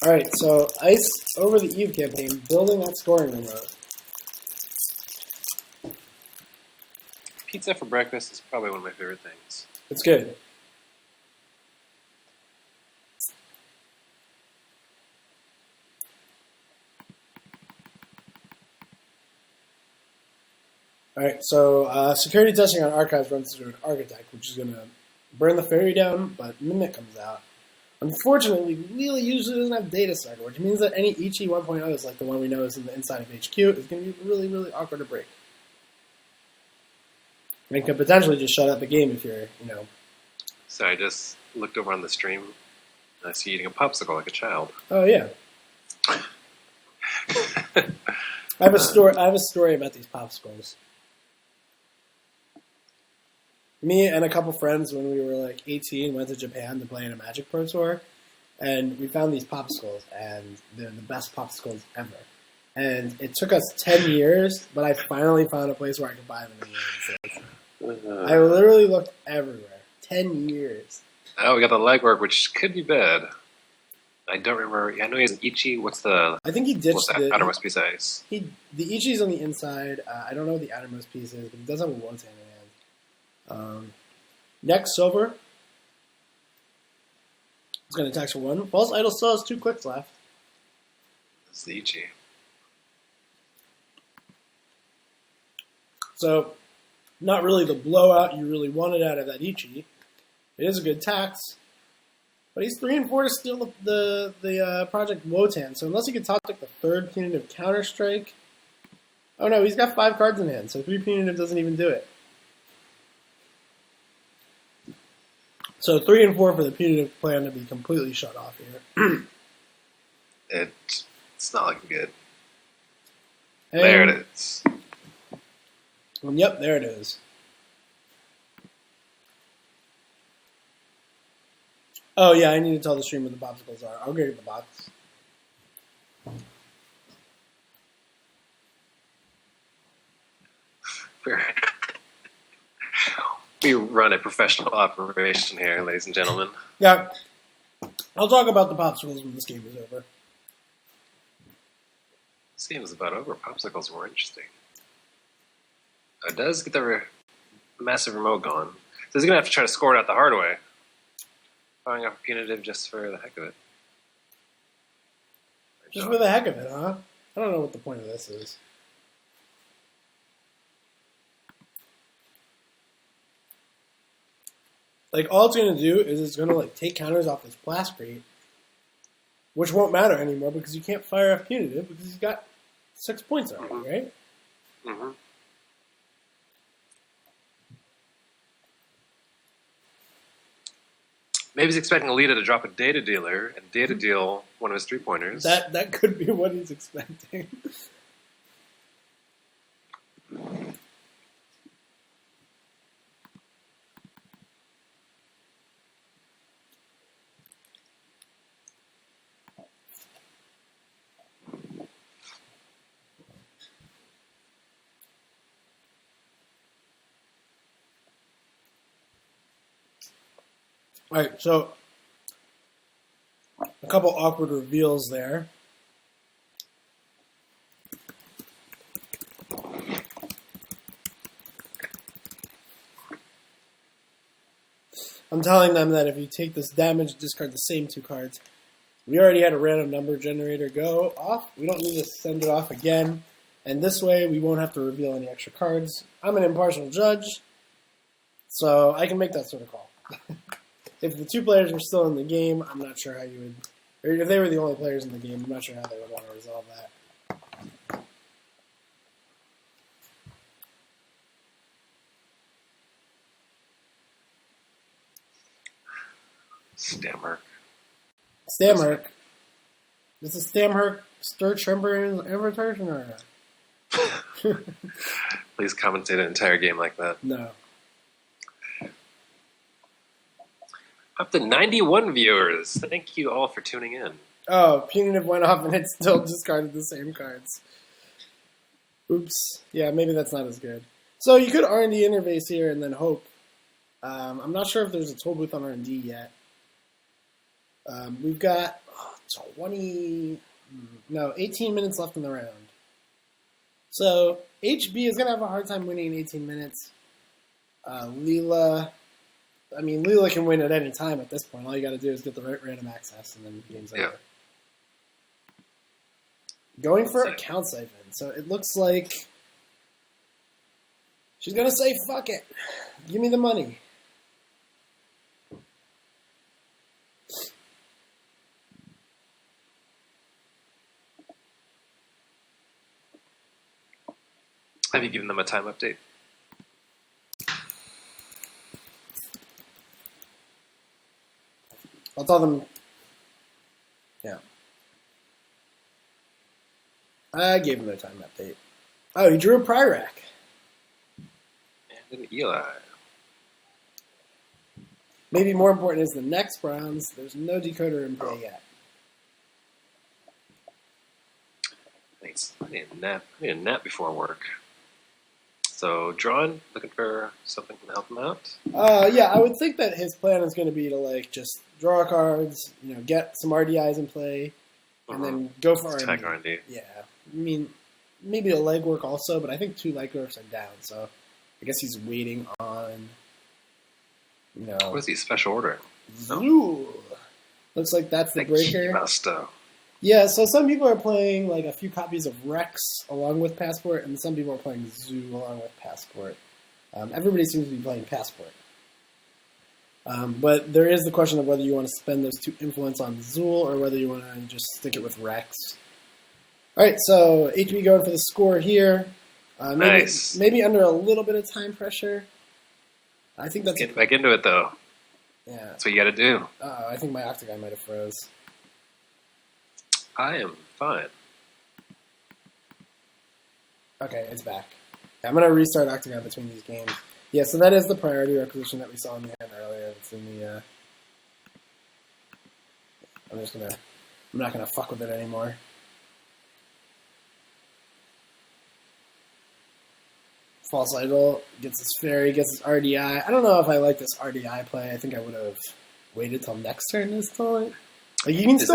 Alright, so Ice over the Eve campaign, building that scoring remote. Pizza for breakfast is probably one of my favorite things. It's good. Alright, so security testing on Archives runs through an Architect, which is going to burn the fairy down, but Mimic comes out. Unfortunately, Leela usually doesn't have Data Starter, which means that any Ichi 1.0s, like the one we know is in the inside of HQ, is going to be really, really awkward to break. And could potentially just shut out the game if you're, So I just looked over on the stream, and I see you eating a popsicle like a child. Oh, yeah. I have a story about these popsicles. Me and a couple friends, when we were like 18, went to Japan to play in a Magic Pro Tour, and we found these popsicles, and they're the best popsicles ever. And it took us 10 years, but I finally found a place where I could buy them in the United States. I literally looked everywhere. 10 years. Oh, we got the legwork, which could be bad. I don't remember. I know he has an Ichi. What's the... I think he ditched the outermost piece of ice? The Ichi's on the inside. I don't know what the outermost piece is, but he does have a Wotan in hand. Next, Silver. It's going to attack for 1. False Idol still has 2 clicks left. That's the Ichi. So, not really the blowout you really wanted out of that Ichi. It is a good tax. But he's 3 and 4 to steal the Project Wotan. So unless he can top deck the 3rd Punitive Counter-Strike... Oh no, he's got 5 cards in hand, so 3 Punitive doesn't even do it. So 3 and 4 for the Punitive plan to be completely shut off here. It's not looking good. And, there it is. Yep, there it is. Oh, yeah, I need to tell the stream what the popsicles are. I'll go get the box. We run a professional operation here, ladies and gentlemen. Yeah. I'll talk about the popsicles when this game is over. This game is about over. Popsicles were interesting. It does get the massive remote gone. So he's going to have to try to score it out the hard way. Firing off a punitive just for the heck of it. Just for the heck of it, huh? I don't know what the point of this is. Like, all it's going to do is it's going to, like, take counters off this blast crate, which won't matter anymore because you can't fire off punitive because he's got 6 points already, right? Mm-hmm. Maybe he's expecting Alita to drop a data dealer and data deal one of his 3-pointers. That could be what he's expecting. All right, so a couple awkward reveals there. I'm telling them that if you take this damage, discard the same 2 cards. We already had a random number generator go off. We don't need to send it off again. And this way, we won't have to reveal any extra cards. I'm an impartial judge, so I can make that sort of call. If the 2 players were still in the game, I'm not sure how you would... Or if they were the only players in the game, I'm not sure how they would want to resolve that. Stammer. Stammer. Is it Stammer, Stir, Trember, and Invitation, or no? Please commentate an entire game like that. No. Up to 91 viewers. Thank you all for tuning in. Oh, punitive went off and it still discarded the same cards. Oops. Yeah, maybe that's not as good. So you could R&D interface here and then hope. I'm not sure if there's a toll booth on R&D yet. We've got 18 minutes left in the round. So HB is going to have a hard time winning in 18 minutes. Leela can win at any time at this point. All you got to do is get the right random access, and then the game's over. Going for account siphon. So it looks like she's going to say, fuck it. Give me the money. Have you given them a time update? I'll tell them. Yeah. I gave him their time update. Oh, he drew a Pryrack. And an Eli. Maybe more important is the next bronze. There's no decoder in play yet. Thanks. I need a nap before work. So, Drawn, looking for something to help him out? Yeah, I would think that his plan is going to be to, like, just draw cards, get some RDIs in play, and then go for R&D. Attack R&D. Yeah. I mean, maybe a legwork also, but I think 2 legworks are down, so I guess he's waiting on, What is he, special order? Zoo. Looks like that's the breaker. Master. Yeah, so some people are playing like a few copies of Rex along with Passport, and some people are playing Zoo along with Passport. Everybody seems to be playing Passport. But there is the question of whether you want to spend those 2 influence on Zool or whether you want to just stick it with Rex. Alright, so HB going for the score here. Nice. Maybe under a little bit of time pressure. I think that's... Get back into it, though. Yeah. That's what you got to do. I think my Octagon might have froze. I am fine. Okay, it's back. I'm going to restart Octagon between these games. Yeah, so that is the priority requisition that we saw in the hand earlier. It's in the I'm not gonna fuck with it anymore. False idol gets his fairy, gets his RDI. I don't know if I like this RDI play. I think I would have waited till next turn to install it. Like you can Is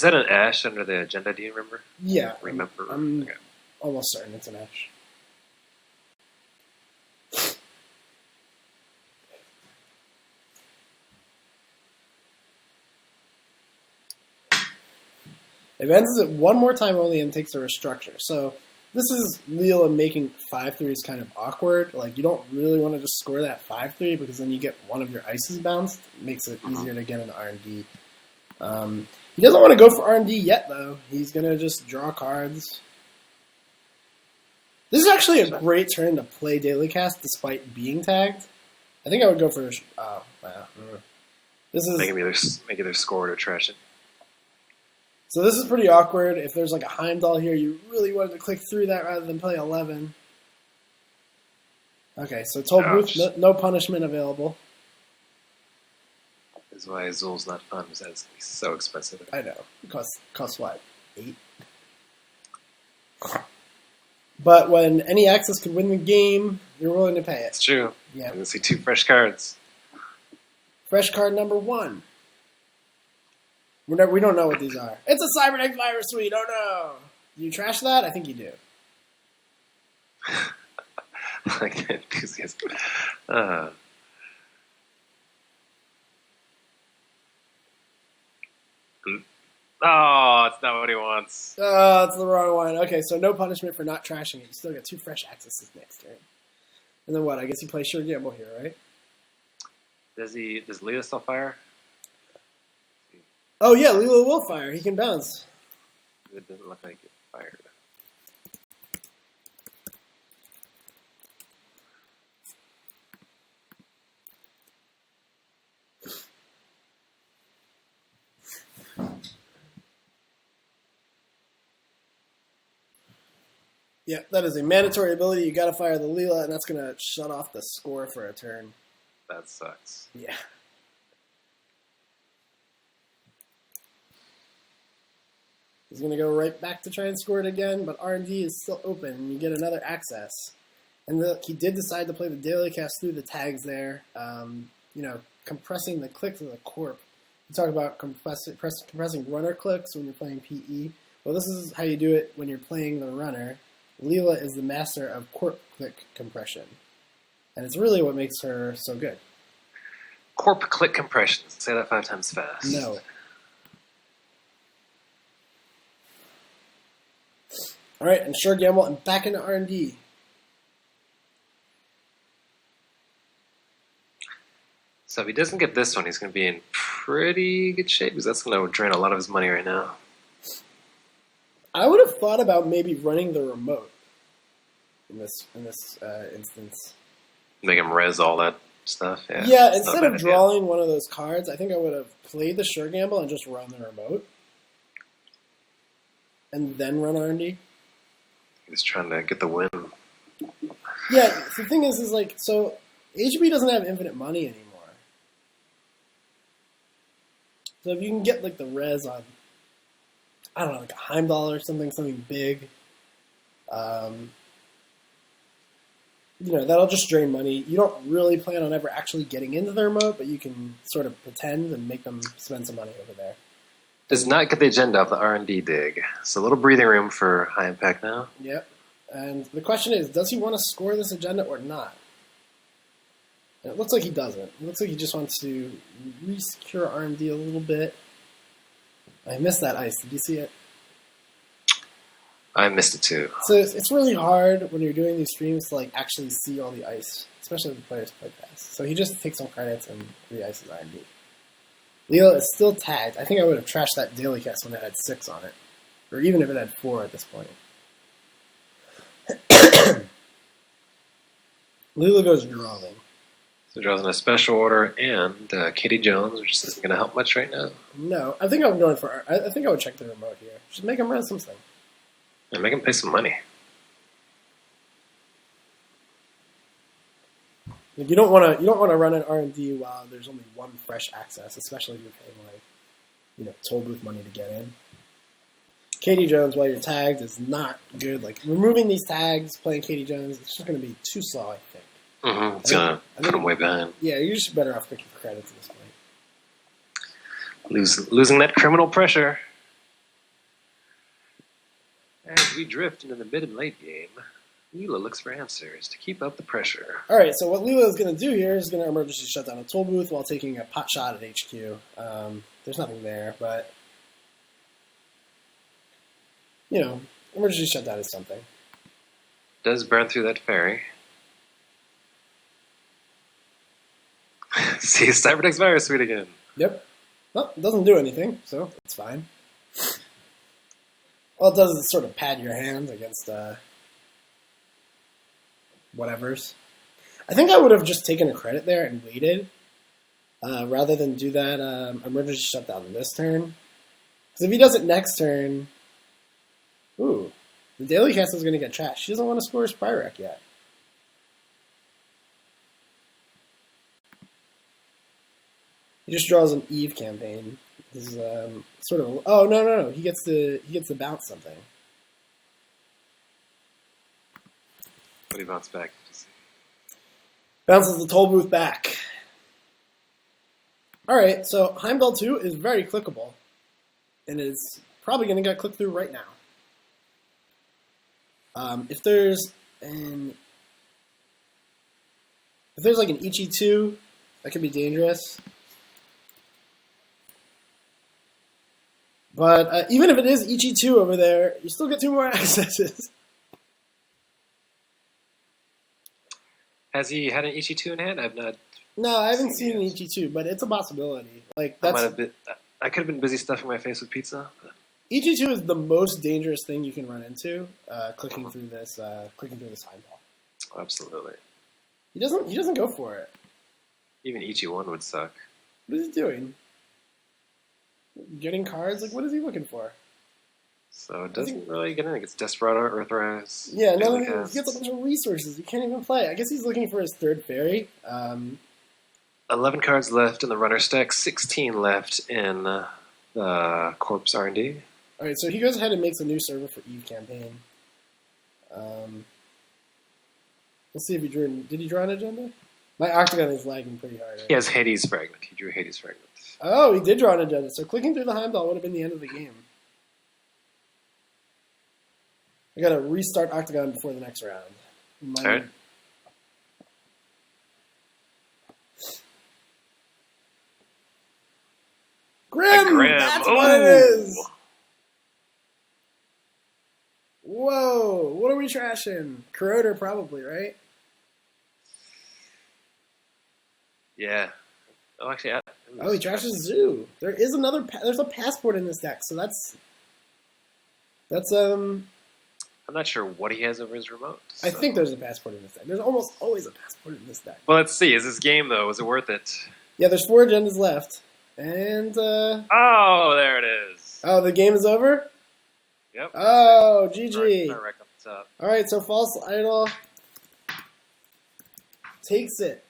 that an Ash under the agenda? Do you remember? Yeah, Remember? I'm Okay. almost certain it's an Ash. Advances it one more time only and takes a restructure. So this is Leela making 5/3s kind of awkward. Like you don't really want to just score that 5/3 because then you get one of your ices bounced. It makes it easier to get into R&D. He doesn't want to go for R&D yet though. He's gonna just draw cards. This is actually a great turn to play Daily Cast despite being tagged. I think I would go for. This is Make either score it or trash it. So this is pretty awkward. If there's like a Heimdall here, you really wanted to click through that rather than play 11. Okay, so Toll Booth, no punishment available. That's why Azul's not fun, because it's so expensive. I know. It costs what? 8? But when any access could win the game, you're willing to pay it. It's true. Yeah. I'm going to see 2 fresh cards. Fresh card number 1. We don't know what these are. It's a Cybernetic Virus Suite. Oh no! Do you trash that? I think you do. Like the enthusiasm. Oh, it's not what he wants. Oh, it's the wrong one. Okay, so no punishment for not trashing it. You still get 2 fresh accesses next turn. And then what? I guess you play Sure Gamble here, right? Does Leo still fire? Oh yeah, Lilo will fire. He can bounce. It doesn't look like it fired. Yeah, that is a mandatory ability. You got to fire the Leela, and that's going to shut off the score for a turn. That sucks. Yeah. He's going to go right back to try and score it again, but R&D is still open, and you get another access. And he did decide to play the Daily Cast through the tags there, compressing the click to the corp. You talk about compressing runner clicks when you're playing PE. Well, this is how you do it when you're playing the runner. Leela is the master of corp click compression. And it's really what makes her so good. Corp click compression. Say that 5 times fast. No. All right, and Sure Gamble, and back into R&D. So if he doesn't get this one, he's going to be in pretty good shape, because that's going to drain a lot of his money right now. I would have thought about maybe running the remote in this instance. Make him res all that stuff. Yeah, instead of drawing one of those cards, I think I would have played the Sure Gamble and just run the remote. And then run R&D. He's trying to get the win. Yeah, the thing is like, so HB doesn't have infinite money anymore. So if you can get like the res on, I don't know, like a Heimdall or something big, that'll just drain money. You don't really plan on ever actually getting into the remote, but you can sort of pretend and make them spend some money over there. Does not get the agenda of the R&D dig. So a little breathing room for high impact now. Yep. And the question is, does he want to score this agenda or not? And it looks like he doesn't. It looks like he just wants to re-secure R&D a little bit. I missed that ice. Did you see it? I missed it too. So it's really hard when you're doing these streams to like actually see all the ice, especially if the players play fast. So he just takes some credits and re-ices R&D. Leo is still tagged. I think I would have trashed that Daily Cast when it had 6 on it. Or even if it had 4 at this point. Lila goes drawing. So draws in a special order and Katie Jones, which isn't going to help much right now. No, I think I'm going for... I think I would check the remote here. Just make him run something. And make him pay some money. Like you don't want to run an R&D while there's only 1 fresh access, especially if you're paying like toll booth money to get in. Katie Jones, while you're tagged, is not good. Like, removing these tags, playing Katie Jones, it's just going to be too slow, I think. Mm-hmm. It's going to put him way behind. Yeah, you're just better off picking for credits at this point. Losing that criminal pressure. As we drift into the mid and late game, Leela looks for answers to keep up the pressure. All right, so what Leela is going to do here is going to emergency shut down a toll booth while taking a pot shot at HQ. There's nothing there, but, emergency shutdown is something. Does burn through that ferry. See, Cyberdeck's Virus Suite again. Yep. Well, it doesn't do anything, so it's fine. All it does is sort of pad your hands against whatevers. I think I would have just taken a credit there and waited rather than do that emergency shutdown this turn. Because if he does it next turn, the Daily Castle is going to get trashed. She doesn't want to score a Spyrek yet. He just draws an Eve campaign. This is sort of no. He gets to bounce something. But he bounced back. Bounces the toll booth back. All right, so Heimdall 2 is very clickable, and is probably going to get clicked through right now. If there's like an Ichi 2, that could be dangerous. But even if it is Ichi 2 over there, you still get 2 more accesses. Has he had an Ichi 2 in hand? I've not. No, I haven't seen an Ichi 2, but it's a possibility. Like I could have been busy stuffing my face with pizza. But... Ichi 2 is the most dangerous thing you can run into. Clicking through this Heimdall. Oh, absolutely. He doesn't go for it. Even Ichi 1 would suck. What is he doing? Getting cards? Like, what is he looking for? So it doesn't really get in. It gets Desperado, Earthrise. Yeah, no, he gets a bunch of resources. He can't even play. I guess he's looking for his third fairy. 11 cards left in the runner stack. 16 left in the Corpse R&D. All right, so he goes ahead and makes a new server for Eve campaign. Let's see if he drew. Did he draw an agenda? My Octagon is lagging pretty hard. Right? He has Hades Fragment. He drew Hades Fragment. Oh, he did draw an agenda. So clicking through the Heimdall would have been the end of the game. I gotta restart Octagon before the next round. All right. Grim! That's what it is! Whoa! What are we trashing? Corroder, probably, right? Yeah. Oh, actually, he trashes Zoo. There's a passport in this deck, so that's I'm not sure what he has over his remote. So. I think there's a passport in this deck. There's almost always a passport in this deck. Well, let's see. Is this game, though, is it worth it? Yeah, there's 4 agendas left. And, oh, there it is. Oh, the game is over? Yep. Oh, GG. Right up the top. Alright, so False Idol takes it.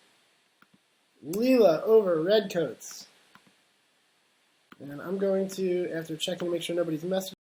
Leela over Redcoats. And I'm going to, after checking to make sure nobody's messaged,